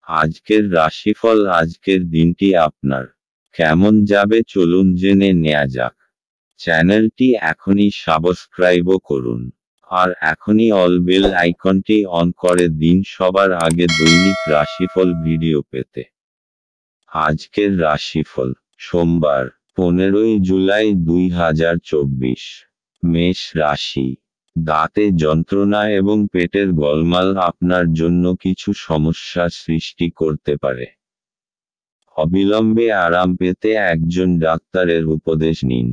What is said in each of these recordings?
আজকের রাশিফল। আজকের দিনটি আপনার কেমন যাবে চলুন জেনে নেওয়া যাক। চ্যানেলটি এখনই সাবস্ক্রাইবও করুন, আর এখনই অল বেল আইকনটি অন করে দিন সবার আগে দৈনিক রাশিফল ভিডিও পেতে। আজকের রাশিফল সোমবার 15ই জুলাই 2024। মেষ রাশি। দাঁতে যন্ত্রণা এবং পেটের গোলমাল আপনার জন্য কিছু সমস্যার সৃষ্টি করতে পারে। অবিলম্বে আরাম পেতে একজন ডাক্তারের উপদেশ নিন।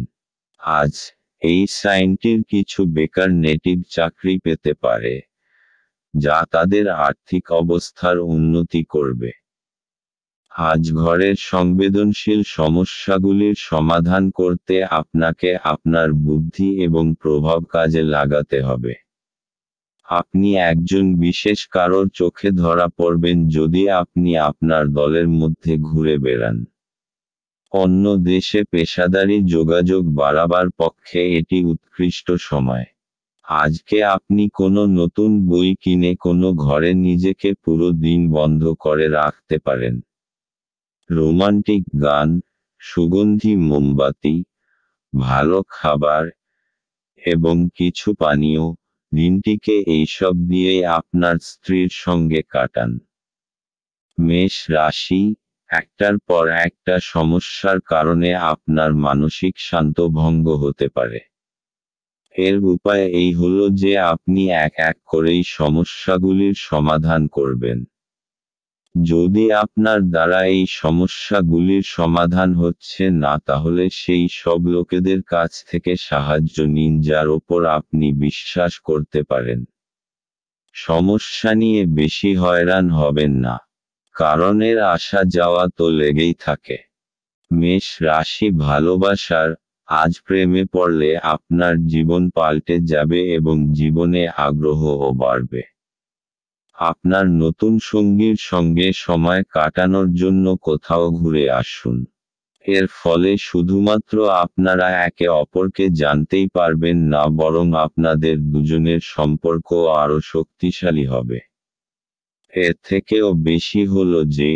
আজ এই সাইনটির কিছু বেকার নেটিভ চাকরি পেতে পারে, যা তাদের আর্থিক অবস্থার উন্নতি করবে। আজ ঘরের সংবেদনশীল সমস্যাগুলির সমাধান করতে আপনাকে আপনার বুদ্ধি এবং প্রভাব কাজে লাগাতে হবে। আপনি একজন বিশেষ কারোর চোখে ধরা পড়বেন যদি আপনি আপনার দলের মধ্যে ঘুরে বেড়ান। অন্য দেশে পেশাদারি যোগাযোগ বাড়াবার পক্ষে এটি উৎকৃষ্ট সময়। আজকে আপনি কোনো নতুন বই কিনে কোনো ঘরে নিজেকে পুরো দিন বন্ধ করে রাখতে পারেন। রোমান্টিক গান, সুগন্ধি মোমবাতি, ভালো খাবার এবং কিছু পানীয়, দিনটিকে এইসব দিয়েই আপনার স্ত্রীর সঙ্গে কাটান। মেষ রাশি। একটার পর একটা সমস্যার কারণে আপনার মানসিক শান্তভঙ্গ হতে পারে। এর উপায় এই হলো যে আপনি এক এক করেই সমস্যাগুলির সমাধান করবেন। যদি আপনার দ্বারা এই সমস্যাগুলির সমাধান হচ্ছে না, তাহলে সেই সব লোকেদের কাছ থেকে সাহায্য নিন যার ওপর আপনি বিশ্বাস করতে পারেন। সমস্যা নিয়ে বেশি হয়রান হবেন না, কারণ এর আসা যাওয়া তো লেগেই থাকে। মেষ রাশি। ভালোবাসার। আজ প্রেমে পড়লে আপনার জীবন পাল্টে যাবে এবং জীবনে আগ্রহও বাড়বে। আপনার নতুন সঙ্গীর সঙ্গে সময় কাটানোর জন্য কোথাও ঘুরে আসুন। এর ফলে শুধুমাত্র আপনারা একে অপরকে জানতেই পারবেন না, বরং আপনাদের দুজনের সম্পর্ক আরও শক্তিশালী হবে। এর থেকেও বেশি হলো যে,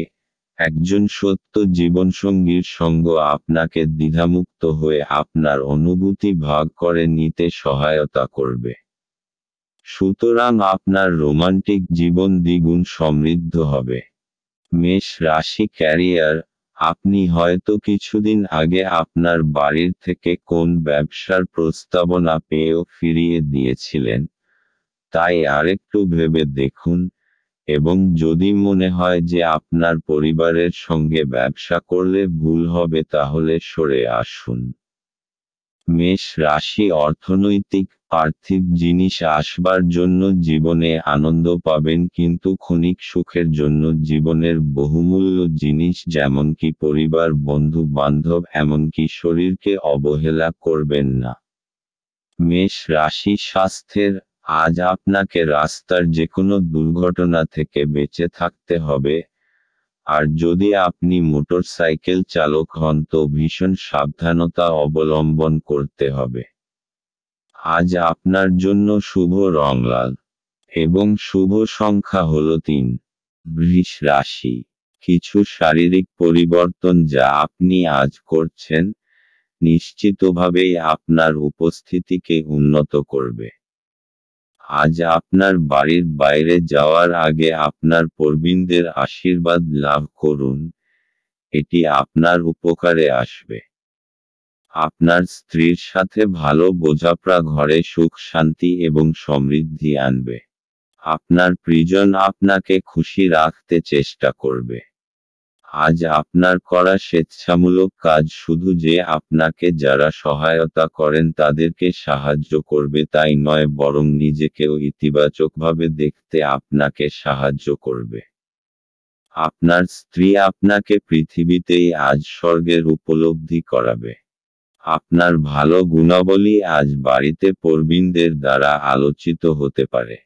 একজন সত্য জীবনসঙ্গীর সঙ্গ আপনাকে দ্বিধামুক্ত হয়ে আপনার অনুভূতি ভাগ করে নিতে সহায়তা করবে। সুতরাং আপনার রোমান্টিক জীবন দ্বিগুণ সমৃদ্ধ হবে। মেষ রাশি। ক্যারিয়ার। আপনি হয়তো কিছুদিন আগে আপনার বাড়ির থেকে কোন ব্যবসার প্রস্তাবনা পেয়েও ফিরিয়ে দিয়েছিলেন, তাই আরেকটু ভেবে দেখুন, এবং যদি মনে হয় যে আপনার পরিবারের সঙ্গে ব্যবসা করলে ভুল হবে, তাহলে সরে আসুন। মেষ রাশি। অর্থনৈতিক। পার্থিব জিনিস আসবার জন্য জীবনে আনন্দ পাবেন, কিন্তু ক্ষণিক সুখের জন্য জীবনের বহুমূল্য জিনিস যেমনকি পরিবার, বন্ধু বান্ধব, এমনকি শরীরকে অবহেলা করবেন না। মেষ রাশি। স্বাস্থ্যের। আজ আপনাকে রাস্তার যেকোনো দুর্ঘটনা থেকে বেঁচে থাকতে হবে, আর যদি আপনি মোটরসাইকেল চালক হন তো ভীষণ সাবধানতা অবলম্বন করতে হবে। আজ আপনার জন্য শুভ রং লাল, এবং শুভ সংখ্যা হল 3। বৃষ রাশি। কিছু শারীরিক পরিবর্তন যা আপনি আজ করছেন, নিশ্চিতভাবেই আপনার উপস্থিতিকে উন্নত করবে। আজ আপনার বাড়ির বাইরে যাওয়ার আগে আপনার প্রবীণদের আশীর্বাদ লাভ করুন, এটি আপনার উপকারে আসবে। আপনার স্ত্রীর সাথে ভালো বোঝাপড়া ঘরে সুখ শান্তি এবং সমৃদ্ধি আনবে। আপনার প্রিয়জন আপনাকে খুশি রাখতে চেষ্টা করবে। আজ আপনার করা স্বেচ্ছামূলক কাজ শুধু যে আপনাকে যারা সহায়তা করেন তাদেরকে সাহায্য করবে তাই নয়, বরং নিজেকেও ইতিবাচকভাবে দেখতে আপনাকে সাহায্য করবে। আপনার স্ত্রী আপনাকে পৃথিবীতেই আজ স্বর্গের উপলব্ধি করাবে। আপনার ভালো গুণাবলী আজ বাড়িতে প্রবীণদের দ্বারা আলোচিত হতে পারে।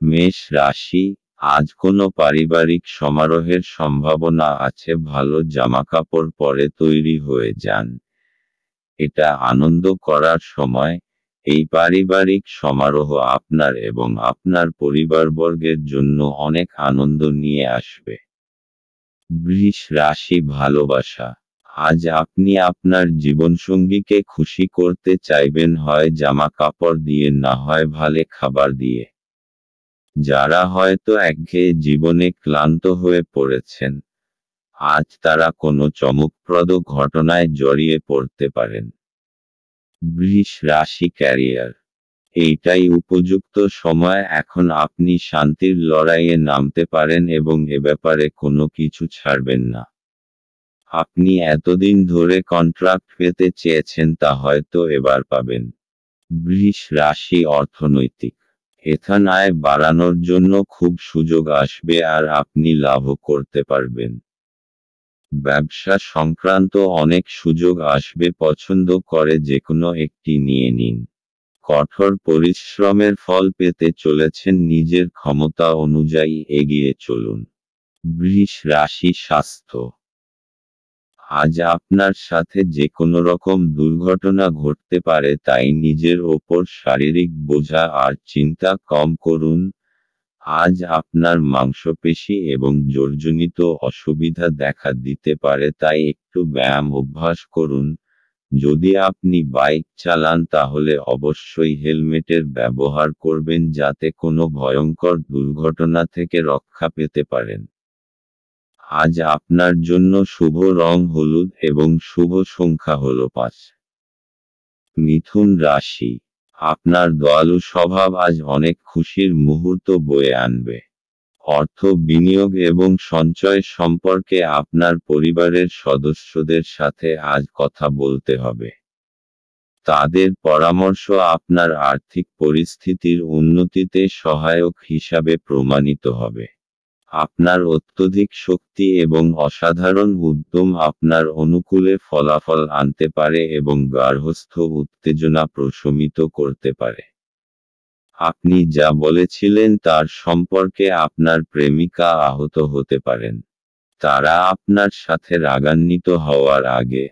মেষ রাশি। আজ কোনো পারিবারিক সমারোহের সম্ভাবনা আছে। ভালো জামাকাপড় পরে তৈরি হয়ে যান, এটা আনন্দ করার সময়। এই পারিবারিক সমারোহ আপনার এবং আপনার পরিবারবর্গের জন্য অনেক আনন্দ নিয়ে আসবে। বৃষ রাশি ভালোবাসা। আজ আপনি আপনার জীবনসঙ্গীকে খুশি করতে চাইবেন, হয় জামা কাপড় দিয়ে না হয় ভালো খাবার দিয়ে। যারা হয়তো একঘেয়ে জীবনে ক্লান্ত হয়ে পড়েছেন, আজ তারা কোনো চমকপ্রদ ঘটনায় জড়িয়ে পড়তে পারেন। বৃষ রাশি ক্যারিয়ার। এইটাই উপযুক্ত সময়, এখন আপনি শান্তির লড়াইয়ে নামতে পারেন এবং এ ব্যাপারে কোনো কিছু ছাড়বেন না। আপনি এতদিন ধরে কন্ট্রাক্ট পেতে চেয়েছেন, তা হয়তো এবার পাবেন। বৃষ রাশি অর্থনৈতিক। এখানে আয় বাড়ানোর জন্য খুব সুযোগ আসবে আর আপনি লাভও করতে পারবেন। ব্যবসা সংক্রান্ত অনেক সুযোগ আসবে, পছন্দ করে যেকোনো একটি নিয়ে নিন। কঠোর পরিশ্রমের ফল পেতে চলেছেন, নিজের ক্ষমতা অনুযায়ী এগিয়ে চলুন। বৃষ রাশি স্বাস্থ্য। আজ আপনার সাথে যে কোনো রকম দুর্ঘটনা ঘটতে পারে, তাই নিজের ওপর শারীরিক বোঝা আর চিন্তা কম করুন। আজ আপনার মাংসপেশি এবং জর্জনিত অসুবিধা দেখা দিতে পারে, তাই একটু ব্যায়াম অভ্যাস করুন। যদি আপনি বাইক চালান তাহলে অবশ্যই হেলমেটের ব্যবহার করবেন, যাতে কোনো ভয়ঙ্কর দুর্ঘটনা থেকে রক্ষা পেতে পারেন। আজ আপনার জন্য শুভ রং হলুদ এবং শুভ সংখ্যা হল 5। মিথুন রাশি। আপনার দয়ালু স্বভাব আজ অনেক খুশির মুহূর্ত বয়ে আনবে। অর্থ বিনিয়োগ এবং সঞ্চয় সম্পর্কে আপনার পরিবারের সদস্যদের সাথে আজ কথা বলতে হবে। তাদের পরামর্শ আপনার আর্থিক পরিস্থিতির উন্নতিতে সহায়ক হিসাবে প্রমাণিত হবে। আপনার অত্যধিক শক্তি এবং অসাধারণ উদ্যম আপনার অনুকূলে ফলাফল আনতে পারে এবং গার্হস্থ্য উত্তেজনা প্রশমিত করতে পারে। আপনি যা বলেছিলেন তার সম্পর্কে আপনার প্রেমিকা আহত হতে পারেন। তারা আপনার সাথে রাগান্বিত হওয়ার আগে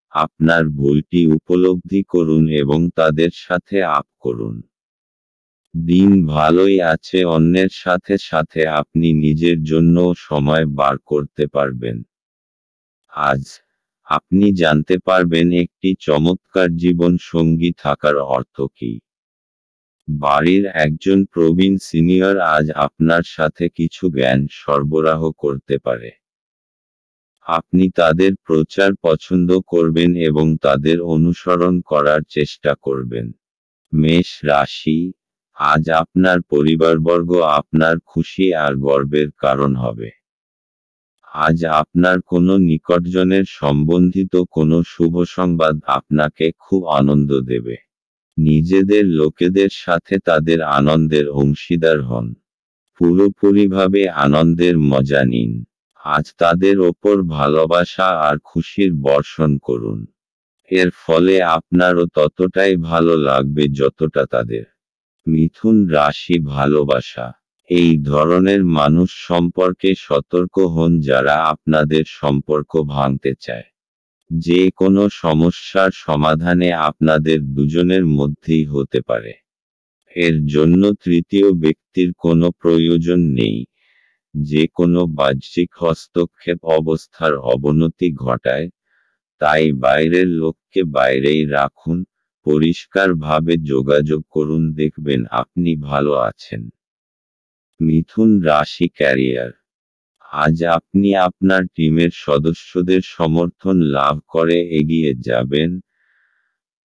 আপনার ভুলটি উপলব্ধি করুন এবং তাদের সাথে আপ করুন। দিন ভালোই আছে, অন্যের সাথে সাথে আপনি নিজের জন্যও সময় বার করতে পারবেন। আজ আপনি জানতে পারবেন একটি চমৎকার জীবন সঙ্গী থাকার অর্থ কী। বাড়ির একজন প্রবীণ সিনিয়র আজ আপনার সাথে কিছু জ্ঞান সরবরাহ করতে পারে। আপনি তাদের প্রচার পছন্দ করবেন এবং তাদের অনুসরণ করার চেষ্টা করবেন। মেষ রাশি। আজ আপনার পরিবারবর্গ আপনার খুশি আর গর্বের কারণ হবে। আজ আপনার কোনো নিকটজনের সম্বন্ধিত কোনো শুভ সংবাদ আপনাকে খুব আনন্দ দেবে। নিজেদের লোকেদের সাথে তাদের আনন্দের অংশীদার হন। পুরোপুরিভাবে আনন্দের মজা নিন। আজ তাদের ওপর ভালোবাসা আর খুশির বর্ষণ করুন। এর ফলে আপনারও ততটাই ভালো লাগবে যতটা তাদের। মিথুন রাশি ভালোবাসা। এই ধরনের মানুষ সম্পর্কে সতর্ক হন যারা আপনাদের সম্পর্ক ভাঙতে চায়। যে কোনো সমস্যার সমাধানে আপনাদের দুজনের মধ্যেই হতে পারে। এর জন্য তৃতীয় ব্যক্তির কোনো প্রয়োজন নেই। যে কোনো বাহ্যিক হস্তক্ষেপ অবস্থার অবনতি ঘটায়, তাই বাইরের লোককে বাইরেই রাখুন। পরিষ্কারভাবে যোগাযোগ করুন, দেখবেন আপনি ভালো আছেন। মিথুন রাশি ক্যারিয়ার। আজ আপনি আপনার টিমের সদস্যদের সমর্থন লাভ করে এগিয়ে যাবেন।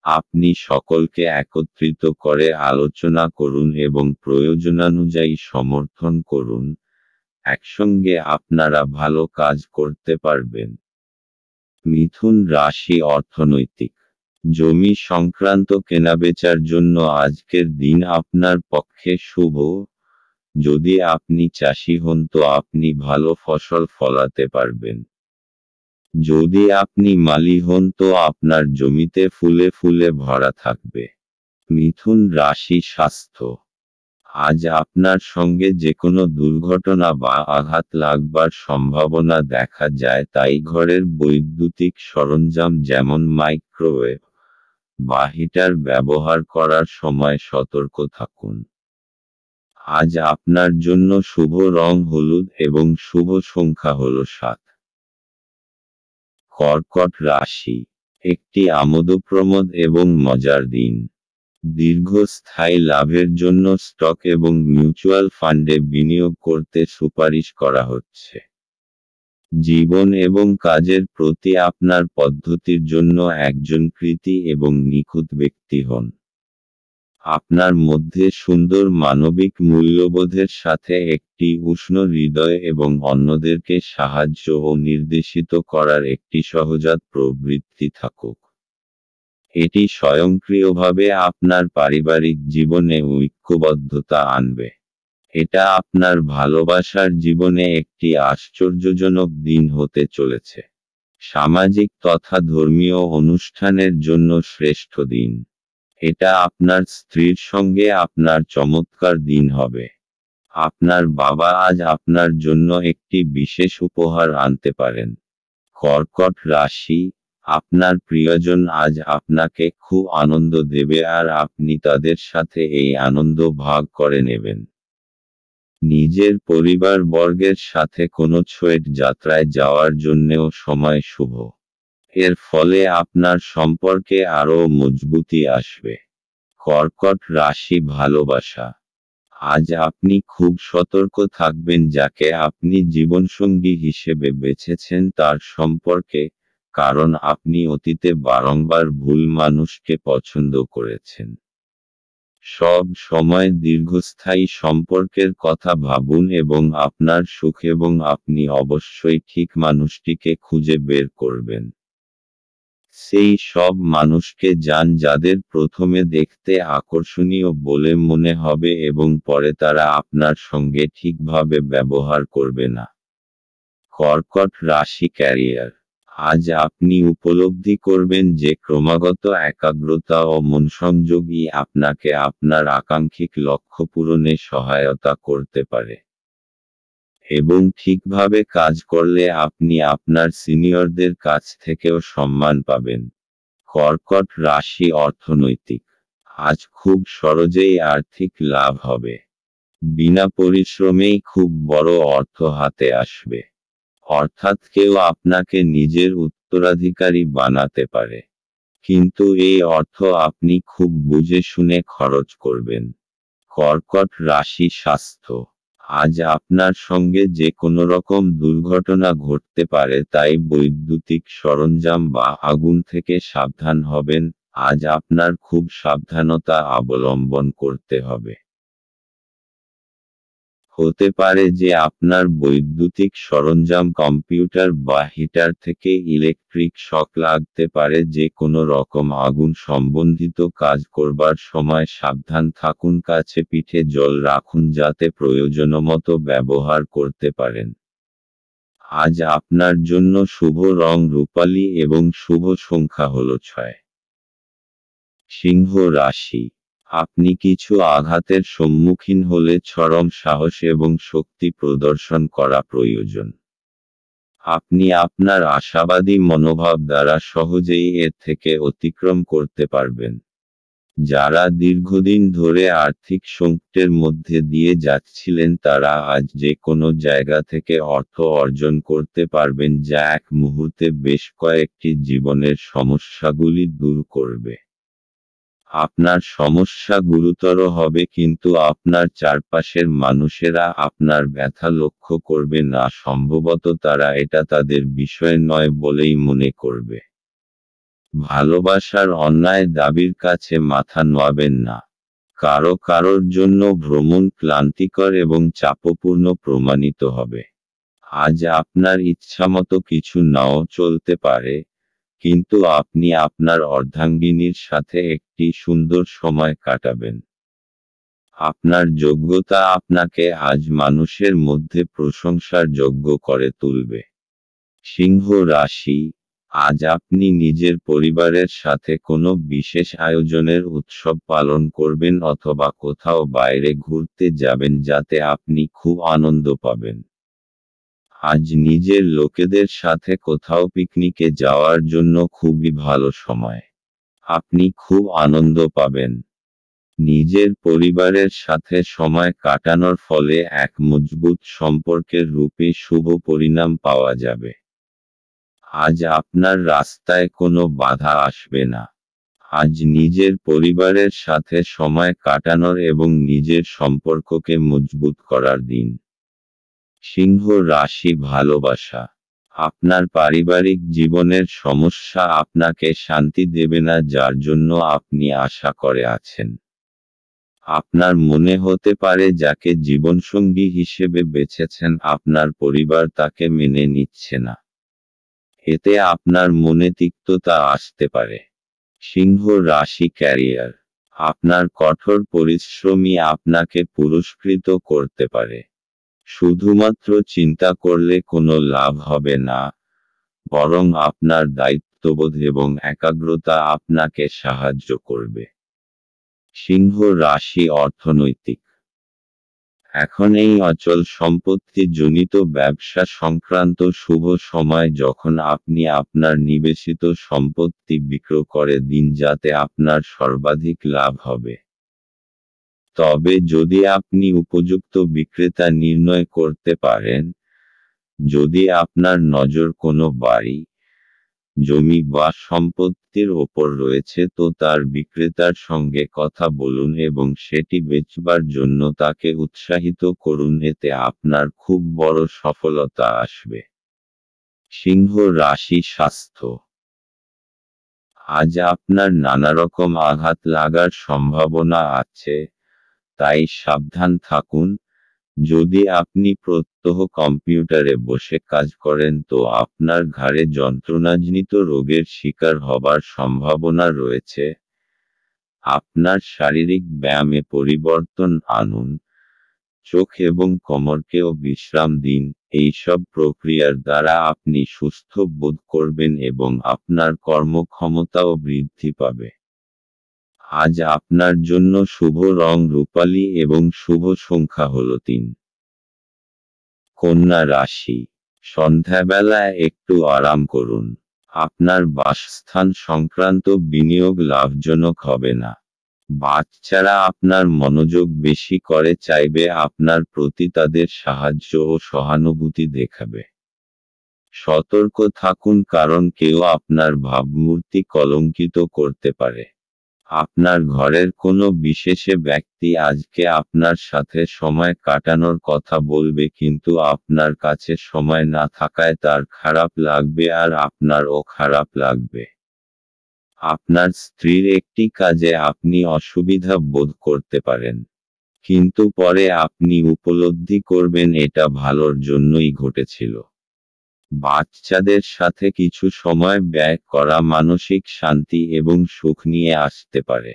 আপনি সকলকে একত্রিত করে আলোচনা করুন এবং প্রয়োজনানুযায়ী সমর্থন করুন। একসঙ্গে আপনারা ভালো কাজ করতে পারবেন। মিথুন রাশি অর্থনৈতিক। জমি সংক্রান্ত কেনাবেচার জন্য আজকের দিন আপনার পক্ষে শুভ। যদি আপনি চাষি হন তো আপনি ভালো ফসল ফলাতে পারবেন। যদি আপনি মালি হন তো আপনার জমিতে ফুলে ফুলে ভরা থাকবে। মিথুন রাশি স্বাস্থ্য। আজ আপনার সঙ্গে যে কোনো দুর্ঘটনা বা আঘাত লাগবার সম্ভাবনা দেখা যায়, তাই ঘরের বৈদ্যুতিক সরঞ্জাম যেমন মাইক্রোওয়েভ বা হিটার ব্যবহার করার সময় সতর্ক থাকুন। আজ আপনার জন্য শুভ রং হলুদ এবং শুভ সংখ্যা হল 7। কর্কট রাশি, একটি আমোদপ্রমোদ এবং মজার দিন। দীর্ঘস্থায়ী লাভের জন্য স্টক এবং মিউচুয়াল ফান্ডে বিনিয়োগ করতে সুপারিশ করা হচ্ছে। জীবন এবং কাজের প্রতি আপনার পদ্ধতির জন্য একজন কৃতী এবং নিখুঁত ব্যক্তি হন। আপনার মধ্যে সুন্দর মানবিক মূল্যবোধের সাথে একটি উষ্ণ হৃদয় এবং অন্যদেরকে সাহায্য ও নির্দেশিত করার একটি সহজাত প্রবৃত্তি থাকুক। এটি স্বয়ংক্রিয়ভাবে আপনার পারিবারিক জীবনে ঐক্যবদ্ধতা আনবে। এটা আপনার ভালোবাসার জীবনে একটি আশ্চর্যজনক দিন হতে চলেছে। সামাজিক তথা ধর্মীয় অনুষ্ঠানের জন্য শ্রেষ্ঠ দিন। এটা আপনার স্ত্রীর সঙ্গে আপনার চমৎকার দিন হবে। আপনার বাবা আজ আপনার জন্য একটি বিশেষ উপহার আনতে পারেন। কর্কট রাশি, আপনার প্রিয়জন আজ আপনাকে খুব আনন্দ দেবে আর আপনি তাদের সাথে এই আনন্দ ভাগ করে নেবেন। নিজের পরিবারবর্গের সাথে কোনো ছোট যাত্রায় যাওয়ার জন্যেও সময় শুভ। এর ফলে আপনার সম্পর্কে আরও মজবুতি আসবে। কর্কট রাশি ভালোবাসা, আজ আপনি খুব সতর্ক থাকবেন যাকে আপনি জীবনসঙ্গী হিসেবে বেছেছেন তার সম্পর্কে, কারণ আপনি অতীতে বারংবার ভুল মানুষকে পছন্দ করেছেন। সব সময় দীর্ঘস্থায়ী সম্পর্কের কথা ভাবুন এবং আপনার সুখ এবং আপনি অবশ্যই ঠিক মানুষটিকে খুঁজে বের করবেন। সেই সব মানুষকে যান যাদের প্রথমে দেখতে আকর্ষণীয় বলে মনে হবে এবং পরে তারা আপনার সঙ্গে ঠিকভাবে ব্যবহার করবে না। কর্কট রাশি ক্যারিয়ার, আজ আপনি উপলব্ধি করবেন যে ক্রমাগত একাগ্রতা ও মনসংযোগই আপনাকে আপনার আকাঙ্ক্ষিত লক্ষ্য পূরণে সহায়তা করতে পারে। এবং ঠিকভাবে কাজ করলে আপনি আপনার সিনিয়রদের কাছ থেকেও সম্মান পাবেন। কর্কট রাশি অর্থনৈতিক, আজ খুব সহজেই আর্থিক লাভ হবে। বিনা পরিশ্রমেই খুব বড় অর্থ হাতে আসবে। অর্থাৎ কেউ আপনাকে নিজের উত্তরাধিকারী বানাতে পারে। কিন্তু এই অর্থ আপনি খুব বুঝে শুনে খরচ করবেন। কর্কট রাশি স্বাস্থ্য, আজ আপনার সঙ্গে যে কোনো রকম দুর্ঘটনা ঘটতে পারে, তাই বৈদ্যুতিক সরঞ্জাম বা আগুন থেকে সাবধান হবেন। আজ আপনার খুব সাবধানতা অবলম্বন করতে হবে। হতে পারে যে আপনার বৈদ্যুতিক সরঞ্জাম কম্পিউটার বা হিটার থেকে ইলেকট্রিক শক লাগতে পারে। যে কোনো রকম আগুন সম্বন্ধিত কাজ করবার সময় সাবধান থাকুন। কাছে পিঠে জল রাখুন যাতে প্রয়োজনমতো ব্যবহার করতে পারেন। আজ আপনার জন্য শুভ রং রূপালী এবং শুভ সংখ্যা হল 6। সিংহ রাশি, আপনি কিছু আঘাতের সম্মুখীন হলে চরম সাহস এবং শক্তি প্রদর্শন করা প্রয়োজন। আপনি আপনার আশাবাদী মনোভাব দ্বারা সহজেই এর থেকে অতিক্রম করতে পারবেন। যারা দীর্ঘদিন ধরে আর্থিক সংকটের মধ্যে দিয়ে যাচ্ছিলেন তারা আজ যে কোনো জায়গা থেকে অর্থ অর্জন করতে পারবেন, যা এক মুহূর্তে বেশ কয়েকটি জীবনের সমস্যাগুলি দূর করবে। আপনার সমস্যা গুরুতর হবে কিন্তু আপনার চারপাশের মানুষেরা আপনার ব্যথা লক্ষ্য করবে না। সম্ভবত তারা এটা তাদের বিষয় নয় বলেই মনে করবে। ভালোবাসার অন্যায় দাবির কাছে মাথা নোয়াবেন না। কারোর জন্য ভ্রমণ ক্লান্তিকর এবং চাপপূর্ণ প্রমাণিত হবে। আজ আপনার ইচ্ছামতো কিছু নাও চলতে পারে, কিন্তু আপনি আপনার অর্ধাঙ্গিনীর সাথে একটি সুন্দর সময় কাটাবেন। আপনার যোগ্যতা আপনাকে আজ মানুষের মধ্যে প্রশংসার যোগ্য করে তুলবে। সিংহ রাশি, আজ আপনি নিজের পরিবারের সাথে কোনো বিশেষ আয়োজনের উৎসব পালন করবেন অথবা কোথাও বাইরে ঘুরতে যাবেন যাতে আপনি খুব আনন্দ পাবেন। আজ নিজের লোকেদের সাথে কোথাও পিকনিকে যাওয়ার জন্য খুবই ভালো সময়। আপনি খুব আনন্দ পাবেন। নিজের পরিবারের সাথে সময় কাটানোর ফলে এক মজবুত সম্পর্কের রূপে শুভ পরিণাম পাওয়া যাবে। আজ আপনার রাস্তায় কোনো বাধা আসবে না। আজ নিজের পরিবারের সাথে সময় কাটানোর এবং নিজের সম্পর্ককে মজবুত করার দিন। সিংহ রাশি, ভালোবাসা। আপনার পারিবারিক জীবনের সমস্যা আপনাকে শান্তি দেবে না, যার জন্য আপনি আশা করে আছেন। আপনার মনে হতে পারে যাকে জীবনসঙ্গী হিসেবে বেছেছেন আপনার পরিবার তাকে মেনে নিচ্ছে না। এতে আপনার মনে তিক্ততা আসতে পারে। সিংহ রাশি, ক্যারিয়ার। আপনার কঠোর পরিশ্রমই আপনাকে পুরস্কৃত করতে পারে। শুধুমাত্র চিন্তা করলে কোনো লাভ হবে না, বরং আপনার দায়িত্ববোধ এবং একাগ্রতা আপনাকে সাহায্য করবে। সিংহ রাশি, অর্থনৈতিক। এখন এই অচল সম্পত্তি জনিত ব্যবসা সংক্রান্ত শুভ সময়, যখন আপনি আপনার নিবেশিত সম্পত্তি বিক্রয় করে দিন যাতে আপনার সর্বাধিক লাভ হবে। তবে যদি আপনি উপযুক্ত বিক্রেতা নির্ণয় করতে পারেন, যদি আপনার নজর কোনো বাড়ি, জমি বা সম্পত্তির ওপর রয়েছে, তো তার বিক্রেতার সঙ্গে কথা বলুন এবং সেটি বেচবার জন্য তাকে উৎসাহিত করুন, এতে আপনার খুব বড় সফলতা আসবে। সিংহ রাশি, স্বাস্থ্য। আজ আপনার নানারকম আঘাত লাগার সম্ভাবনা আছে, তাই সাবধান থাকুন। যদি আপনি প্রত্যহ কম্পিউটারে বসে কাজ করেন তো আপনার ঘাড়ে যন্ত্রণাজনিত রোগের শিকার হবার সম্ভাবনা রয়েছে। আপনার শারীরিক ব্যায়ামে পরিবর্তন আনুন, চোখ এবং কোমরকেও বিশ্রাম দিন। এইসব প্রক্রিয়ার দ্বারা আপনি সুস্থ বোধ করবেন এবং আপনার কর্মক্ষমতাও বৃদ্ধি পাবে। আজ আপনার জন্য শুভ রং রূপালী এবং শুভ সংখ্যা হল 3। কন্যা রাশি, সন্ধ্যাবেলায় একটু আরাম করুন। আপনার বাসস্থান সংক্রান্ত বিনিয়োগ লাভজনক হবে না। বাচ্চারা আপনার মনোযোগ বেশি করে চাইবে আপনার প্রতি, তাদের সাহায্য ও সহানুভূতি দেখাবে। সতর্ক থাকুন, কারণ কেউ আপনার ভাবমূর্তি কলঙ্কিত করতে পারে। আপনার ঘরের কোনো বিশেষে ব্যক্তি আজকে আপনার সাথে সময় কাটানোর কথা বলবে, কিন্তু আপনার কাছে সময় না থাকায় তার খারাপ লাগবে আর আপনারও খারাপ লাগবে। আপনার স্ত্রীর একটি কাজে আপনি অসুবিধা বোধ করতে পারেন, কিন্তু পরে আপনি উপলব্ধি করবেন এটা ভালোর জন্যই ঘটেছিল। বাচ্চাদের সাথে কিছু সময় ব্যয় করা মানসিক শান্তি এবং সুখ নিয়ে আসতে পারে।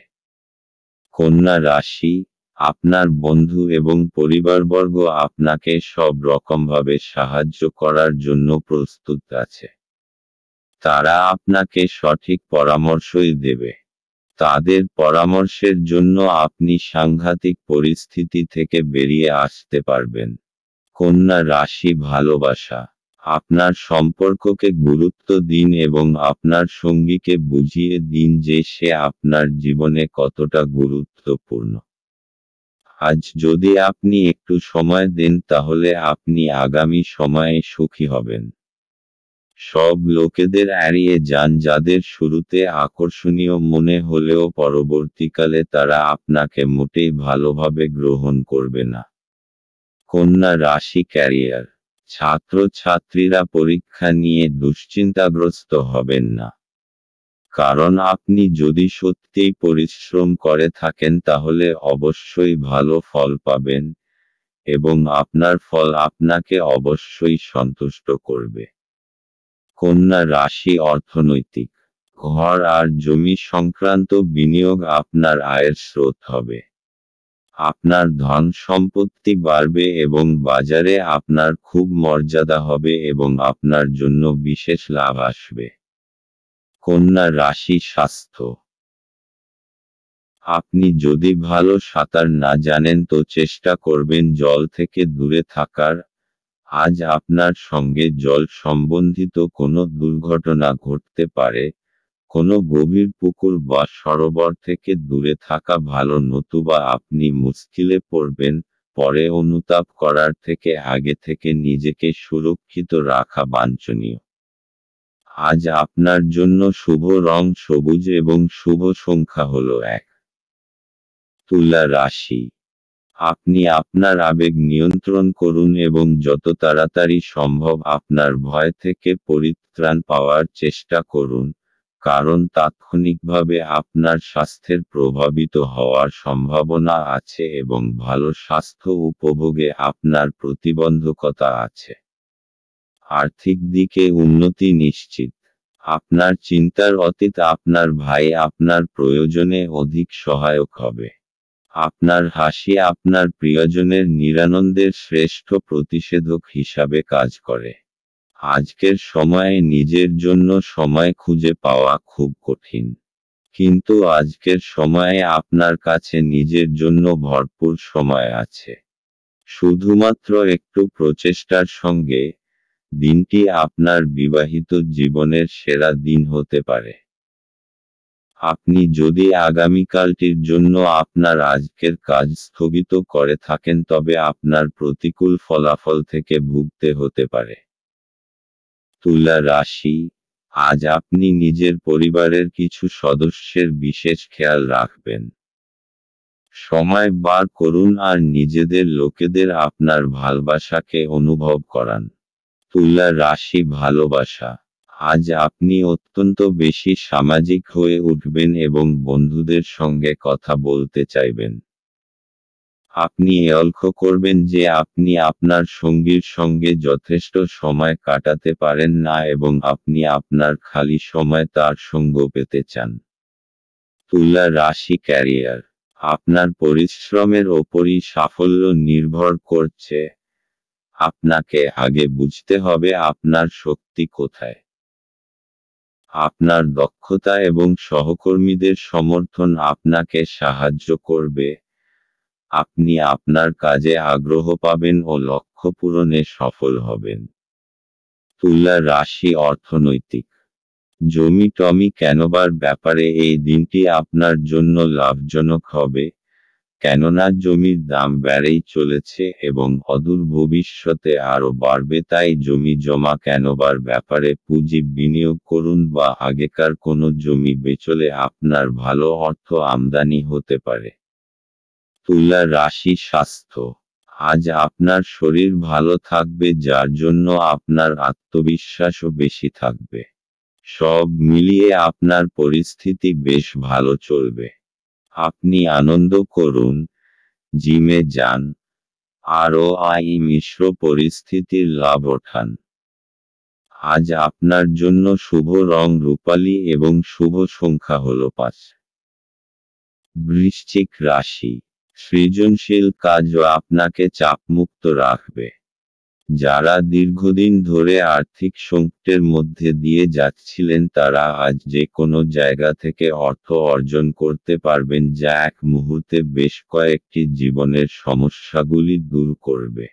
কন্যা রাশি, আপনার বন্ধু এবং পরিবারবর্গ আপনাকে সব রকমভাবে সাহায্য করার জন্য প্রস্তুত আছে। তারা আপনাকে সঠিক পরামর্শই দেবে। তাদের পরামর্শের জন্য আপনি সাংঘাতিক পরিস্থিতি থেকে বেরিয়ে আসতে পারবেন। কন্যা রাশি, ভালোবাসা। আপনার সম্পর্ককে গুরুত্ব দিন এবং আপনার সঙ্গীকে বুঝিয়ে দিন যে সে আপনার জীবনে কতটা গুরুত্বপূর্ণ। আজ যদি আপনি একটু সময় দেন তাহলে আপনি আগামী সময়ে সুখী হবেন। সব লোকেদের এড়িয়ে যান যাদের শুরুতে আকর্ষণীয় মনে হলেও পরবর্তীকালে তারা আপনাকে মোটেই ভালোভাবে গ্রহণ করবে না। কন্যা রাশি, ক্যারিয়ার। ছাত্রছাত্রীরা পরীক্ষা নিয়ে দুশ্চিন্তাগ্রস্ত হবেন না, কারণ আপনি যদি সত্যিই পরিশ্রম করে থাকেন তাহলে অবশ্যই ভালো ফল পাবেন, এবং আপনার ফল আপনাকে অবশ্যই সন্তুষ্ট করবে। কন্যা রাশি, অর্থনৈতিক। ঘর আর জমি সংক্রান্ত বিনিয়োগ আপনার আয়ের স্রোত হবে। আপনার ধন সম্পত্তি বাড়বে এবং বাজারে আপনার খুব মর্যাদা হবে এবং আপনার জন্য বিশেষ লাভ আসবে। কন্যা রাশি, স্বাস্থ্য। আপনি যদি ভালো সাঁতার না জানেন তো চেষ্টা করবেন জল থেকে দূরে থাকার। আজ আপনার সঙ্গে জল সম্বন্ধিত কোনো দুর্ঘটনা ঘটতে পারে, কোনো গভীর পুকুর বা সরোবর থেকে দূরে থাকা ভালো, নতুবা আপনি মুশকিলে পড়বেন। পরে অনুতাপ করার থেকে আগে থেকে নিজেকে সুরক্ষিত রাখা বাঞ্ছনীয়। আজ আপনার জন্য শুভ রং সবুজ এবং শুভ সংখ্যা হল 1। তুলা রাশি। আপনি আপনার আবেগ নিয়ন্ত্রণ করুন এবং যত তাড়াতাড়ি সম্ভব আপনার ভয় থেকে পরিত্রাণ পাওয়ার চেষ্টা করুন, কারণ তাৎক্ষণিকভাবে আপনার স্বাস্থ্যের প্রভাবিত হওয়ার সম্ভাবনা আছে এবং ভালো স্বাস্থ্য উপভোগে আপনার প্রতিবন্ধকতা আছে। আর্থিক দিকে উন্নতি নিশ্চিত। আপনার চিন্তার অতীত আপনার ভাই আপনার প্রয়োজনে অধিক সহায়ক হবে। আপনার হাসি আপনার প্রিয়জনের নিরানন্দের শ্রেষ্ঠ প্রতিষেধক হিসাবে কাজ করে। আজকের সময়ে নিজের জন্য সময় খুঁজে পাওয়া খুব কঠিন, কিন্তু আজকের সময়ে আপনার কাছে নিজের জন্য ভরপুর সময় আছে। শুধুমাত্র একটু প্রচেষ্টার সঙ্গে, দিনটি আপনার বিবাহিত জীবনের সেরা দিন হতে পারে। আপনি যদি আগামীকালটির জন্য আপনার আজকের কাজ স্থগিত করে থাকেন, তবে আপনার প্রতিকূল ফলাফল থেকে ভুগতে হতে পারে। তুলা রাশি। আজ আপনি নিজের পরিবারের কিছু সদস্যের বিশেষ খেয়াল রাখবেন। সময় বার করুন আর নিজেদের লোকেদের আপনার ভালোবাসাকে অনুভব করান। তুলা রাশি ভালোবাসা। আজ আপনি অত্যন্ত বেশি সামাজিক হয়ে উঠবেন এবং বন্ধুদের সঙ্গে কথা বলতে চাইবেন। আপনি লক্ষ্য করবেন যে আপনি আপনার সঙ্গীর সঙ্গে যথেষ্ট সময় কাটাতে পারেন না এবং আপনি আপনার খালি সময় তার সঙ্গ পেতে চান। তুলা রাশি ক্যারিয়ার। আপনার পরিশ্রমের ওপরই সাফল্য নির্ভর করছে। আপনাকে আগে বুঝতে হবে আপনার শক্তি কোথায়। আপনার দক্ষতা এবং সহকর্মীদের সমর্থন আপনাকে সাহায্য করবে। আপনি আপনার কাজে আগ্রহ পাবেন ও লক্ষ্য পূরণে সফল হবেন। তুলা রাশি অর্থনৈতিক। জমি টমি কেনবার ব্যাপারে এই দিনটি আপনার জন্য লাভজনক হবে, কেননা জমির দাম বেড়েই চলেছে এবং অদূর ভবিষ্যতে আরও বাড়বে। তাই জমি জমা কেনবার ব্যাপারে পুঁজি বিনিয়োগ করুন বা আগেকার কোনো জমি বেচলে আপনার ভালো অর্থ আমদানি হতে পারে। তুলা রাশি স্বাস্থ্য। আজ আপনার শরীর ভালো থাকবে, যার জন্য আপনার আত্মবিশ্বাসও বেশি থাকবে। সব মিলিয়ে আপনার পরিস্থিতি বেশ ভালো চলবে। আপনি আনন্দ করুন, জিমে যান, আরও মিশ্র পরিস্থিতির লাভ ওঠান। আজ আপনার জন্য শুভ রং রূপালী এবং শুভ সংখ্যা হল 5। বৃশ্চিক রাশি। সৃজনশীল কাজও আপনাকে চাপমুক্ত রাখবে। যারা দীর্ঘদিন ধরে আর্থিক সংকটের মধ্যে দিয়ে যাচ্ছিলেন, তারা আজ যে কোনো জায়গা থেকে অর্থ অর্জন করতে পারবেন, যা এক মুহূর্তে বেশ কয়েকটি জীবনের সমস্যাগুলি দূর করবে।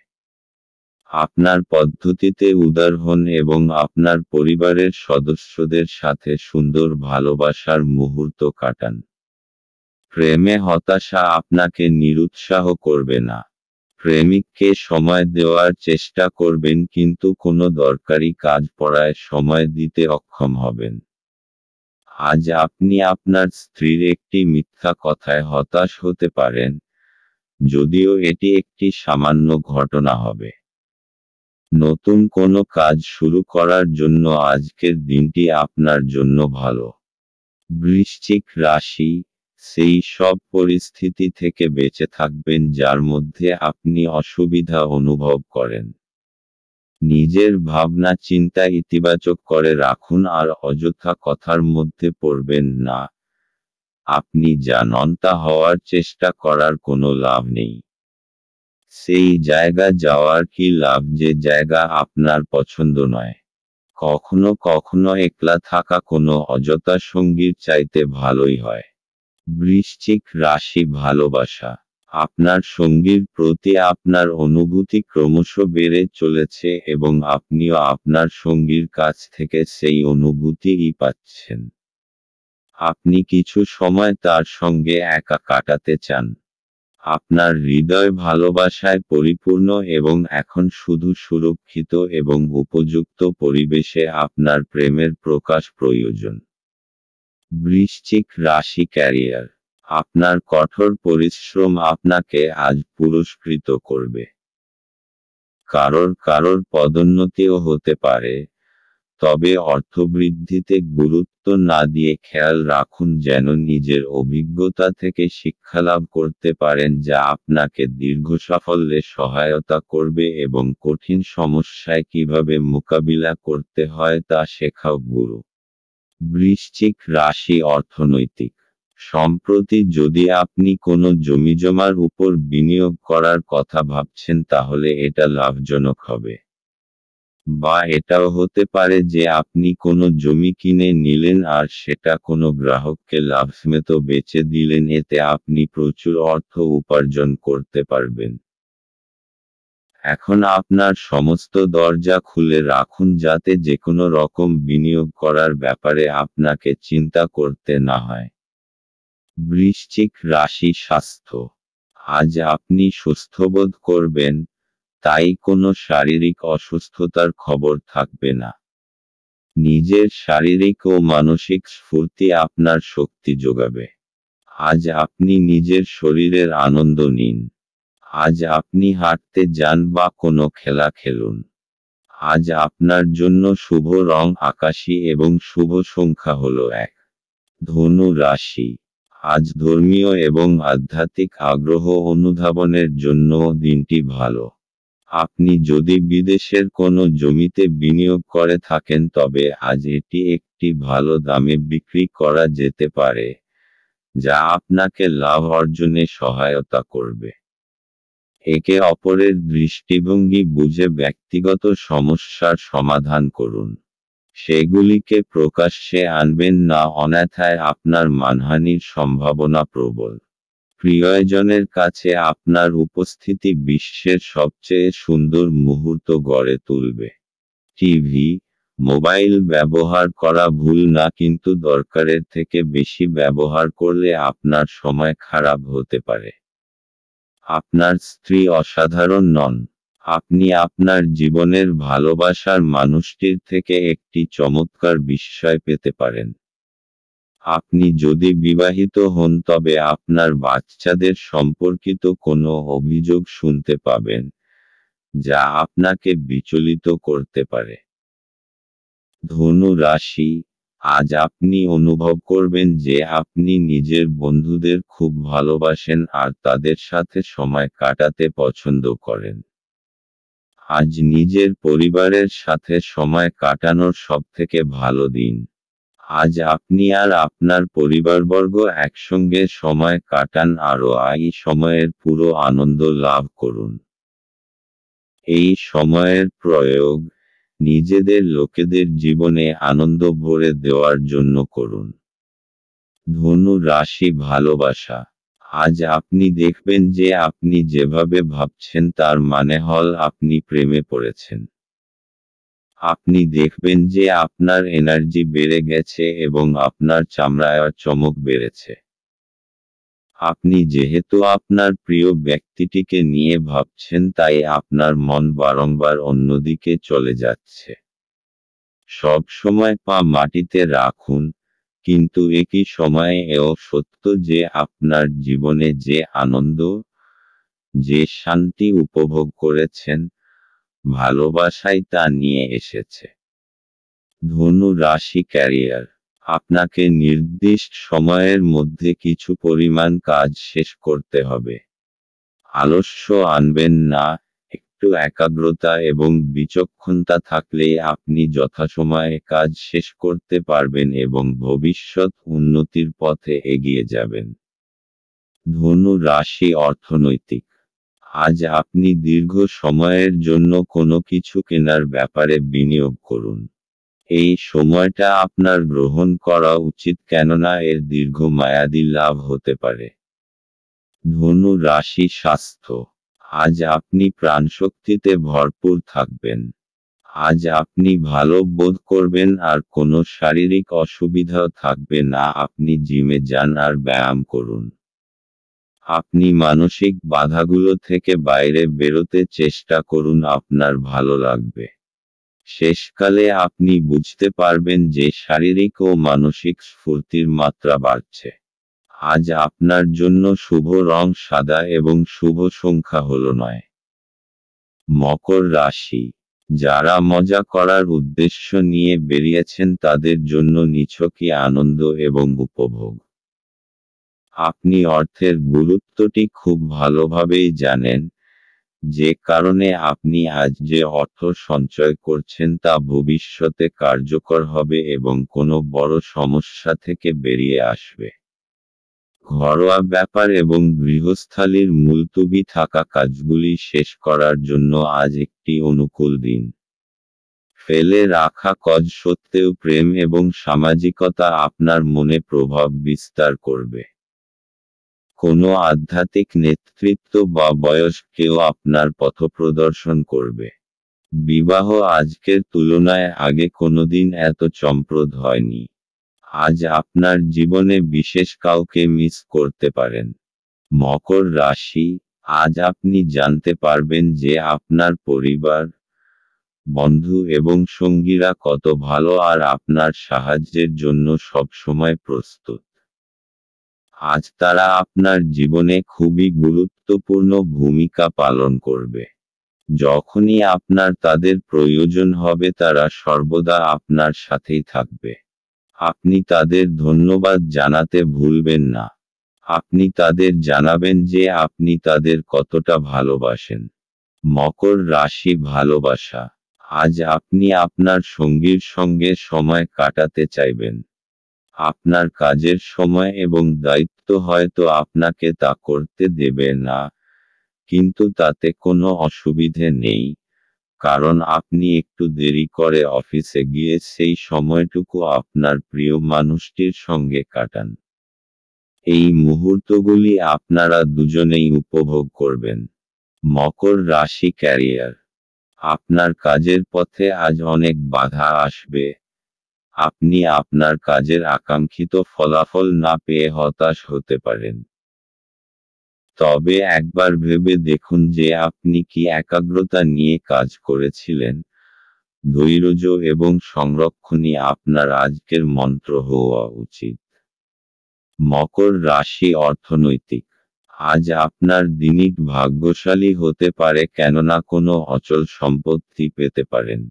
আপনার পদ্ধতিতে উদার হন এবং আপনার পরিবারের সদস্যদের সাথে সুন্দর ভালোবাসার মুহূর্ত কাটান। প্রেমে হতাশা আপনাকে নিরুৎসাহ করবে না। প্রেমিককে সময় দেওয়ার চেষ্টা করবেন, কিন্তু কোনো দরকারি কাজ পড়ায় সময় দিতে অক্ষম হবেন। আজ আপনি আপনার স্ত্রীর একটি মিথ্যা কথায় হতাশ হতে পারেন, যদিও এটি একটি সামান্য ঘটনা হবে। নতুন কোনো কাজ শুরু করার জন্য আজকের দিনটি আপনার জন্য ভালো। বৃশ্চিক রাশি। সেই সব পরিস্থিতি থেকে বেঁচে থাকবেন যার মধ্যে আপনি অসুবিধা অনুভব করেন। নিজের ভাবনা চিন্তা ইতিবাচক করে রাখুন আর অযথা কথার মধ্যে পড়বেন না। আপনি যা নন তা হওয়ার চেষ্টা করার কোনো লাভ নেই। সেই জায়গা যাওয়ার কি লাভ যে জায়গা আপনার পছন্দ নয়। কখনো কখনো একলা থাকা কোনো অযথা সঙ্গীর চাইতে ভালোই হয়। বৃশ্চিক রাশি ভালোবাসা। আপনার সঙ্গীর প্রতি আপনার অনুভূতি ক্রমশ বেড়ে চলেছে এবং আপনিও আপনার সঙ্গীর কাছ থেকে সেই অনুভূতিই পাচ্ছেন। আপনি কিছু সময় তার সঙ্গে একা কাটাতে চান। আপনার হৃদয় ভালোবাসায় পরিপূর্ণ এবং এখন শুধু সুরক্ষিত এবং উপযুক্ত পরিবেশে আপনার প্রেমের প্রকাশ প্রয়োজন। বৃশ্চিক রাশি ক্যারিয়ার। আপনার কঠোর পরিশ্রম আপনাকে আজ পুরস্কৃত করবে। কারোর পদোন্নতিও হতে পারে, তবে অর্থবৃদ্ধিতে গুরুত্ব না দিয়ে খেয়াল রাখুন যেন নিজের অভিজ্ঞতা থেকে শিক্ষালাভ করতে পারেন যা আপনাকে দীর্ঘ সাফল্যে সহায়তা করবে এবং কঠিন সমস্যায় কিভাবে মোকাবিলা করতে হয় তা শেখাও গুরু। বৃশ্চিক রাশি অর্থনৈতিক। সম্প্রতি যদি আপনি কোনো জমিজমার উপর বিনিয়োগ করার কথা ভাবছেন তাহলে এটা লাভজনক হবে। বা এটাও হতে পারে যে আপনি কোনো জমি কিনে নিলেন আর সেটা কোনো গ্রাহককে লাভসমেত বেচে দিলেন, এতে আপনি প্রচুর অর্থ উপার্জন করতে পারবেন। এখন আপনার সমস্ত দরজা খুলে রাখুন যাতে যেকোনো রকম বিনিয়োগ করার ব্যাপারে আপনাকে চিন্তা করতে না হয়। বৃশ্চিক রাশি স্বাস্থ্য। আজ আপনি সুস্থবোধ করবেন, তাই কোনো শারীরিক অসুস্থতার খবর থাকবে না। নিজের শারীরিক ও মানসিক স্ফূর্তি আপনার শক্তি যোগাবে। আজ আপনি নিজের শরীরের আনন্দ নিন। আজ আপনি হাঁটতে যান বা কোনো খেলা খেলুন। আজ আপনার জন্য শুভ রং আকাশী এবং শুভ সংখ্যা হল 1। ধনু রাশি। আজ ধর্মীয় এবং আধ্যাত্মিক আগ্রহ অনুধাবনের জন্য দিনটি ভালো। আপনি যদি বিদেশের কোনো জমিতে বিনিয়োগ করে থাকেন তবে আজ এটি একটি ভালো দামে বিক্রি করা যেতে পারে, যা আপনাকে লাভ অর্জনে সহায়তা করবে। একে অপরের দৃষ্টিভঙ্গি বুঝে ব্যক্তিগত সমস্যার সমাধান করুন। সেগুলিকে প্রকাশ্যে আনবেন না, অন্যথায় আপনার মানহানির সম্ভাবনা প্রবল। প্রিয়জনের কাছে আপনার উপস্থিতি বিশ্বের সবচেয়ে সুন্দর মুহূর্ত গড়ে তুলবে। টিভি, মোবাইল ব্যবহার করা ভুল না, কিন্তু দরকারের থেকে বেশি ব্যবহার করলে আপনার সময় খারাপ হতে পারে। আপনার স্ত্রী অসাধারণ নন। আপনি আপনার জীবনের ভালোবাসার মানুষটির থেকে একটি চমৎকার বিস্ময় পেতে পারেন। আপনি যদি বিবাহিত হন তবে আপনার বাচ্চাদের সম্পর্কিত কোনো অভিযোগ শুনতে পাবেন, যা আপনাকে বিচলিত করতে পারে। ধনু রাশি। আজ আপনি অনুভব করবেন যে আপনি নিজের বন্ধুদের খুব ভালোবাসেন আর তাদের সাথে সময় কাটাতে পছন্দ করেন। আজ নিজের পরিবারের সাথে সময় কাটানোর সবথেকে ভালো দিন। আজ আপনি আর আপনার পরিবারবর্গ একসঙ্গে সময় কাটান আর এই সময়ের পুরো আনন্দ লাভ করুন। এই সময়ের প্রয়োগ নিজেদের লোকেদের জীবনে আনন্দ ভরে দেওয়ার জন্য করুন। ধনু রাশি ভালোবাসা। আজ আপনি দেখবেন যে আপনি যেভাবে ভাবছেন তার মানে হল আপনি প্রেমে পড়েছেন। আপনি দেখবেন যে আপনার এনার্জি বেড়ে গেছে এবং আপনার চামড়ায় চমক বেড়েছে। আপনি যেহেতু আপনার প্রিয় ব্যক্তিটিকে নিয়ে ভাবছেন তাই আপনার মন বারংবার অন্যদিকে চলে যাচ্ছে। সব সময় পা মাটিতে রাখুন, কিন্তু একই সময়ে এও সত্য যে আপনার জীবনে যে আনন্দ, যে শান্তি উপভোগ করেছেন, ভালোবাসাই তা নিয়ে এসেছে। ধনু রাশি ক্যারিয়ার। আপনাকে নির্দিষ্ট সময়ের মধ্যে কিছু পরিমাণ কাজ শেষ করতে হবে। আলস্য আনবেন না, একটু একাগ্রতা এবং বিচক্ষণতা থাকলেই আপনি যথাসময়ে কাজ শেষ করতে পারবেন এবং ভবিষ্যৎ উন্নতির পথে এগিয়ে যাবেন। ধনু রাশি অর্থনৈতিক। আজ আপনি দীর্ঘ সময়ের জন্য কোনো কিছু কেনার ব্যাপারে বিনিয়োগ করুন। এই সময়টা আপনার গ্রহণ করা উচিত কেননা এর দীর্ঘমেয়াদী লাভ হতে পারে। ধনু রাশি স্বাস্থ্য। আজ আপনি প্রাণশক্তিতে ভরপুর থাকবেন। আজ আপনি ভালো বোধ করবেন আর কোনো শারীরিক অসুবিধাও থাকবে না। আপনি জিমে যান আর ব্যায়াম করুন। আপনি মানসিক বাধাগুলো থেকে বাইরে বেরোতে চেষ্টা করুন, আপনার ভালো লাগবে। শেষকালে আপনি বুঝতে পারবেন যে শারীরিক ও মানসিক স্ফূর্তির মাত্রা বাড়ছে। আজ আপনার জন্য শুভ রং সাদা এবং শুভ সংখ্যা হল 9। মকর রাশি, যারা মজা করার উদ্দেশ্য নিয়ে বেরিয়েছেন তাদের জন্য নিছকই আনন্দ এবং উপভোগ। আপনি অর্থের গুরুত্বটি খুব ভালোভাবেই জানেন, যে কারণে আপনি আজ যে অর্থ সঞ্চয় করছেন তা ভবিষ্যতে কার্যকর হবে এবং কোনো বড় সমস্যা থেকে বেরিয়ে আসবে। ঘরোয়া ব্যাপার এবং গৃহস্থালির মুলতুবি থাকা কাজগুলি শেষ করার জন্য আজ একটি অনুকূল দিন। ফেলে রাখা কাজ সত্ত্বেও প্রেম এবং সামাজিকতা আপনার মনে প্রভাব বিস্তার করবে। কোনো আধ্যাত্মিক নেতৃত্ব বা বয়স্ক কেউ আপনার পথপ্রদর্শন করবে। বিবাহ আজকের তুলনায় আগে কোনোদিন এত চমকপ্রদ হয়নি। আজ আপনার জীবনে বিশেষ কাউকে মিস করতে পারেন। মকর রাশি, আজ আপনি জানতে পারবেন যে আপনার পরিবার, বন্ধু এবং সঙ্গীরা কত ভালো আর আপনার সাহায্যের জন্য সবসময় প্রস্তুত। আজ তারা আপনার জীবনে খুবই গুরুত্বপূর্ণ ভূমিকা পালন করবে। যখনই আপনার তাদের প্রয়োজন হবে তারা সর্বদা আপনার সাথেই থাকবে। আপনি তাদের ধন্যবাদ জানাতে ভুলবেন না। আপনি তাদের জানাবেন যে আপনি তাদের কতটা ভালোবাসেন। মকর রাশি, ভালোবাসা, আজ আপনি আপনার সঙ্গীর সঙ্গে সময় কাটাতে চাইবেন। আপনার কাজের সময় এবং দায়িত্ব হয়তো আপনাকে তা করতে দেবে না, কিন্তু তাতে কোনো অসুবিধে নেই, কারণ আপনি একটু দেরি করে অফিসে গিয়ে সেই সময়টুকু আপনার প্রিয় মানুষটির সঙ্গে কাটান। এই মুহূর্তগুলি আপনারা দুজনেই উপভোগ করবেন। মকর রাশি, ক্যারিয়ার, আপনার কাজের পথে আজ অনেক বাধা আসবে। আপনি আপনার কাজের আকাঙ্ক্ষিত ফলাফল না পেয়ে হতাশ হতে পারেন। তবে একবার ভেবে দেখুন যে আপনি কি একাগ্রতা নিয়ে কাজ করেছিলেন। ধৈর্য এবং সংরক্ষণই আপনার আজকের মন্ত্র হওয়া উচিত। মকর রাশি, অর্থনৈতিক, আজ আপনার দিনটি ভাগ্যশালী হতে পারে, কেননা কোনো অচল সম্পত্তি পেতে পারেন।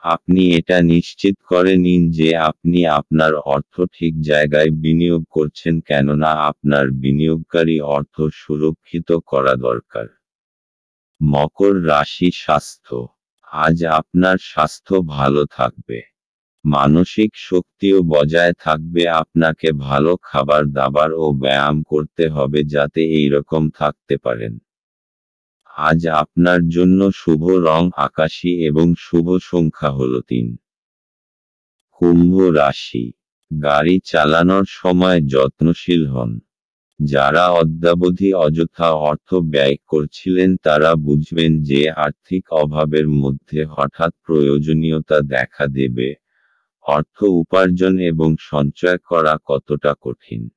আপনি এটা নিশ্চিত করে নিন যে আপনি আপনার অর্থ ঠিক জায়গায় বিনিয়োগ করছেন, কেননা আপনার বিনিয়োগকারী অর্থ সুরক্ষিত করা দরকার। মকর রাশি, স্বাস্থ্য, আজ আপনার স্বাস্থ্য ভালো থাকবে। মানসিক শক্তিও বজায় থাকবে। আপনাকে ভালো খাবার দাবার ও ব্যায়াম করতে হবে যাতে এইরকম থাকতে পারেন। আজ আপনার জন্য শুভ রং আকাশী এবং শুভ সংখ্যা হল 3। কুম্ভ রাশি, গাড়ি চালানোর সময় যত্নশীল হন। যারা অদ্যাবধি অযথা অর্থ ব্যয় করছিলেন তারা বুঝবেন যে আর্থিক অভাবের মধ্যে হঠাৎ প্রয়োজনীয়তা দেখা দেবে। অর্থ উপার্জন এবং সঞ্চয় করা কতটা কঠিন।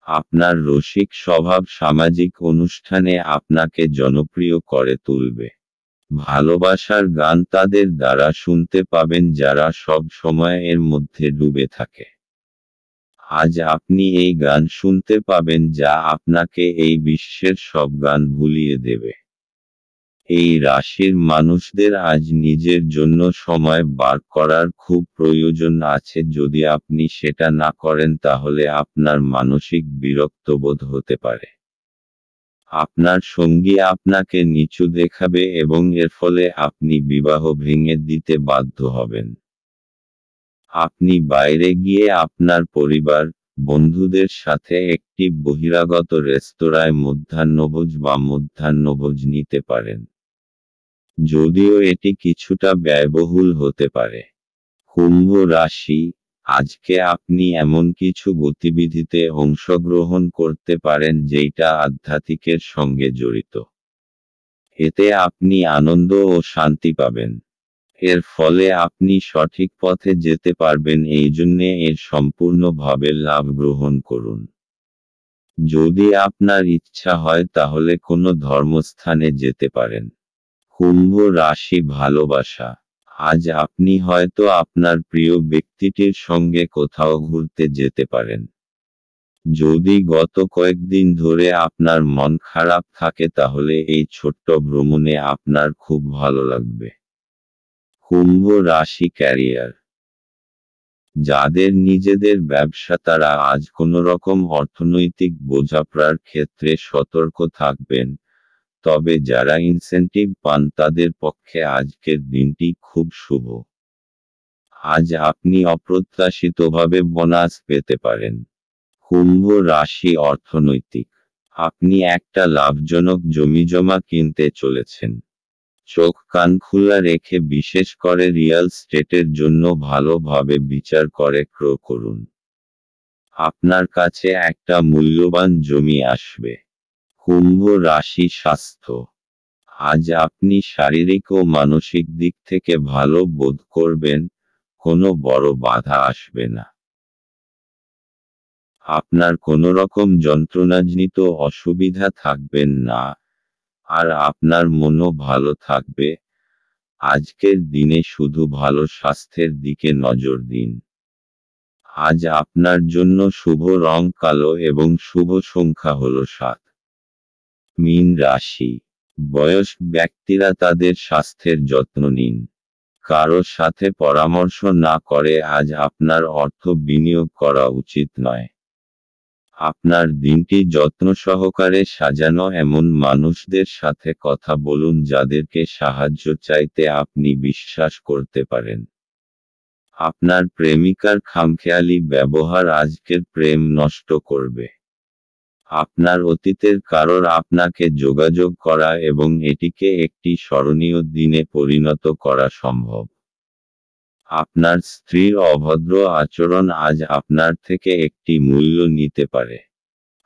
আপনার রসিক স্বভাব সামাজিক অনুষ্ঠানে আপনাকে জনপ্রিয় করে তুলবে। ভালোবাসার গান তাদের দ্বারা শুনতে পাবেন যারা সব সময় এর মধ্যে ডুবে থাকে। আজ আপনি এই গান শুনতে পাবেন যা আপনাকে এই বিশ্বের সব গান ভুলিয়ে দেবে। এই রাশির মানুষদের আজ নিজের জন্য সময় বার করার খুব প্রয়োজন আছে। যদি আপনি সেটা না করেন তাহলে আপনার মানসিক বিরক্তবোধ হতে পারে। আপনার সঙ্গী আপনাকে নিচু দেখাবে এবং এর ফলে আপনি বিবাহ ভেঙে দিতে বাধ্য হবেন। আপনি বাইরে গিয়ে আপনার পরিবার, বন্ধুদের সাথে একটি বহিরাগত রেস্তোরাঁয় মধ্যাহ্নভোজ নিতে পারেন। যদিও এটি কিছুটা ব্যয়বহুল হতে পারে। কুম্ভ রাশি, আজকে আপনি এমন কিছু গতিবিধিতে অংশগ্রহণ করতে পারেন যেটা আধ্যাত্মিকের সঙ্গে জড়িত। এতে আপনি আনন্দ ও শান্তি পাবেন। এর ফলে আপনি সঠিক পথে যেতে পারবেন, এই জন্যে এর সম্পূর্ণভাবে লাভ গ্রহণ করুন। যদি আপনার ইচ্ছা হয় তাহলে কোনো ধর্মস্থানে যেতে পারেন। কুম্ভ রাশি ভালোবাসা। আজ আপনি হয়তো আপনার প্রিয় ব্যক্তিটির সঙ্গে কোথাও ঘুরতে যেতে পারেন। যদি গত কয়েকদিন ধরে আপনার মন খারাপ থাকে তাহলে এই ছোট্ট ভ্রমণে আপনার খুব ভালো লাগবে। কুম্ভ রাশি ক্যারিয়ার। যাদের নিজেদের ব্যবসা তারা আজ কোনোরকম অর্থনৈতিক বোঝাপড়ার ক্ষেত্রে সতর্ক থাকবেন, তবে যারা ইনসেন্টিভ পান তাদের পক্ষে আজকের দিনটি খুব শুভ। আজ আপনি অপ্রত্যাশিতভাবে বোনাস পেতে পারেন। কুম্ভ রাশি অর্থনৈতিক। আপনি একটা লাভজনক জমিজমা কিনতে চলেছেন। চোখ কান খোলা রেখে বিশেষ করে রিয়েল স্টেটের জন্য ভালোভাবে বিচার করে ক্রয় করুন। আপনার কাছে একটা মূল্যবান জমি আসবে। কুম্ভ রাশি স্বাস্থ্য। আজ আপনি শারীরিক ও মানসিক দিক থেকে ভালো বোধ করবেন, কোনো বড় বাধা আসবে না। আপনার কোনোরকম যন্ত্রণাজনিত অসুবিধা থাকবেন না, আর আপনার মনও ভালো থাকবে। আজকের দিনে শুধু ভালো স্বাস্থ্যের দিকে নজর দিন। আজ আপনার জন্য শুভ রং কালো এবং শুভ সংখ্যা হল 7। মীন রাশি। বয়স্ক ব্যক্তিরা তাদের স্বাস্থ্যের যত্ন নিন। কারো সাথে পরামর্শ না করে আজ আপনার অর্থ বিনিয়োগ করা উচিত নয়। আপনার দিনটি যত্ন সহকারে সাজানো এমন মানুষদের সাথে কথা বলুন যাদেরকে সাহায্য চাইতে আপনি বিশ্বাস করতে পারেন। আপনার প্রেমিকার খামখেয়ালি ব্যবহার আজকের প্রেম নষ্ট করবে। আপনার অতীতের কারোর আপনাকে যোগাযোগ করা এবং এটিকে একটি স্মরণীয় দিনে পরিণত করা সম্ভব। আপনার স্ত্রীর অভদ্র আচরণ আজ আপনার থেকে একটি মূল্য নিতে পারে।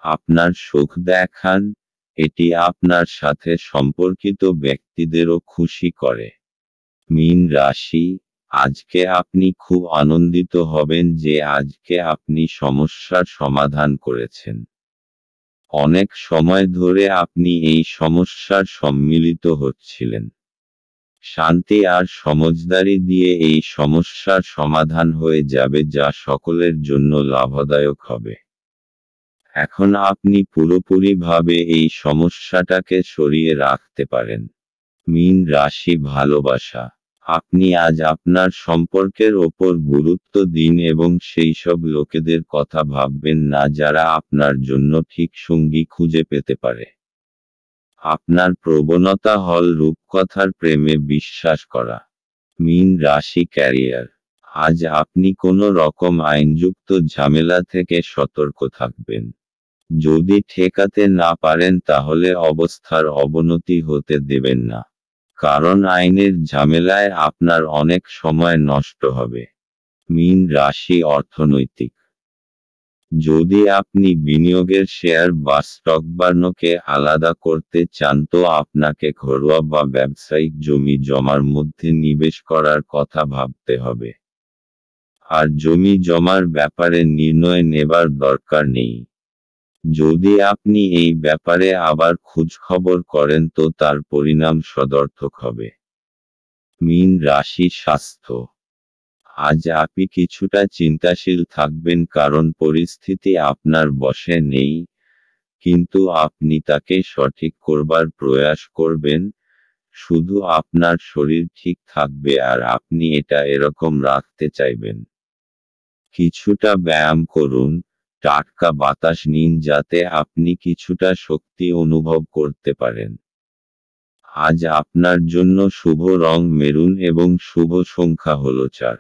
আপনার সুখ দেখান, এটি আপনার সাথে সম্পর্কিত ব্যক্তিদেরও খুশি করে। মীন রাশি। আজকে আপনি খুব আনন্দিত হবেন যে আজকে আপনি সমস্যার সমাধান করেছেন। অনেক সময় ধরে আপনি এই সমস্যার সম্মিলিত হচ্ছিলেন। শান্তি আর সমঝদারি দিয়ে এই সমস্যার সমাধান হয়ে যাবে, যা সকলের জন্য লাভদায়ক হবে। এখন আপনি পুরোপুরিভাবে এই সমস্যাটাকে সরিয়ে রাখতে পারেন। মীন রাশি ভালোবাসা। আপনি আজ আপনার সম্পর্কের ওপর গুরুত্ব দিন এবং সেই সব লোকেদের কথা ভাববেন না যারা আপনার জন্য ঠিক সঙ্গী খুঁজে পেতে পারে। আপনার প্রবণতা হল রূপকথার প্রেমে বিশ্বাস করা। মীন রাশি ক্যারিয়ার। আজ আপনি কোনো রকম আইনযুক্ত ঝামেলা থেকে সতর্ক থাকবেন। যদি ঠেকাতে না পারেন তাহলে অবস্থার অবনতি হতে দেবেন না, কারণ আইনের ঝামেলায় আপনার অনেক সময় নষ্ট হবে। মীন রাশি অর্থনৈতিক। যদি আপনি বিনিয়োগের শেয়ার বা স্টকবার্নকে আলাদা করতে চান তো আপনাকে ঘরোয়া বা ব্যবসায়িক জমি জমার মধ্যে নিবেশ করার কথা ভাবতে হবে। আর জমি জমার ব্যাপারে নির্ণয় নেবার দরকার নেই। যদি আপনি এই ব্যাপারে আবার খোঁজখবর করেন তো তার পরিণাম সদর্থক হবে। মীন রাশি স্বাস্থ্য। আজ আপনি কিছুটা চিন্তাশীল থাকবেন কারণ পরিস্থিতি আপনার বশে নেই, কিন্তু আপনি তাকে সঠিক করবার প্রয়াস করবেন। শুধু আপনার শরীর ঠিক থাকবে আর আপনি এটা এরকম রাখতে চাইবেন। কিছুটা ব্যায়াম করুন, টাটকা বাতাস নিন যাতে আপনি কিছুটা শক্তি অনুভব করতে পারেন। আজ আপনার জন্য শুভ রং মেরুন এবং শুভ সংখ্যা হল 4।